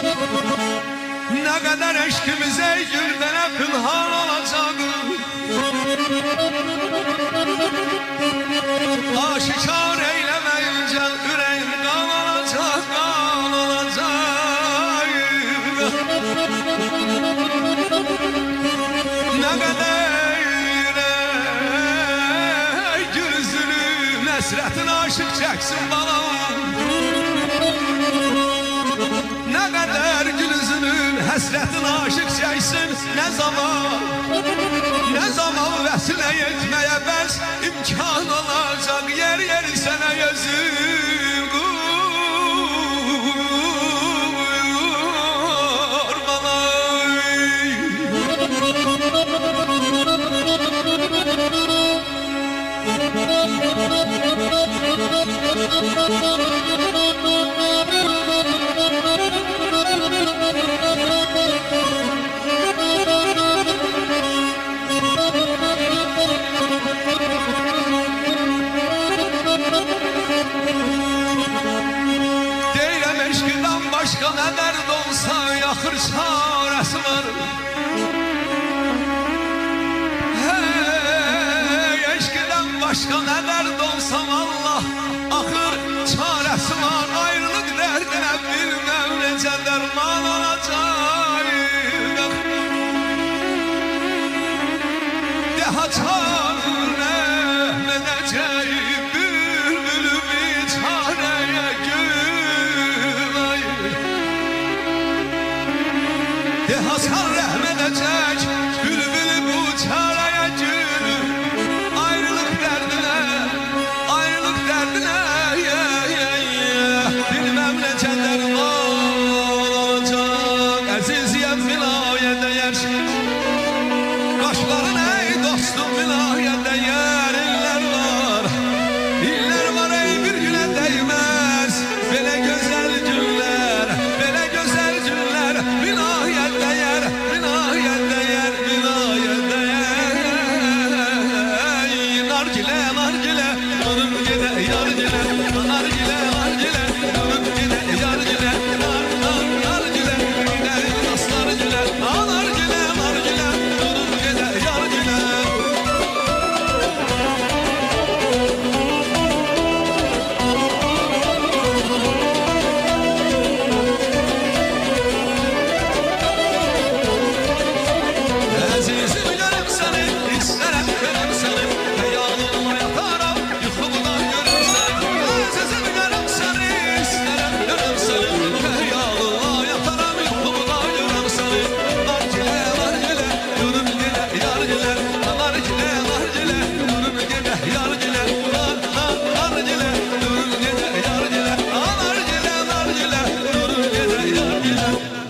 Ne kadar eşkimize güldene pınhan olacak. Aşikar eylemeyince yüreğim kan olacak, kan olacak. Ne kadar gül üzülüm nesretin aşık çeksin bana. Ne kadar gül üzülüm həsrətin aşık çəksin. Ne zaman vəsilə etməyə bəs imkan olacaq. Yer yer sənə gözüm deyirəm eşqidən başqa nə dərd olsa yaxır çarəsi var. Eşqidən başqa nə dərd olsa Allah axır çarəsi var. Ayrılıq dərdinə bilməm necə dərman olacaq. Daha çarə mənəcək bülbülümü çarəyə gül ay. Daha çarə mənəcək bülbülümü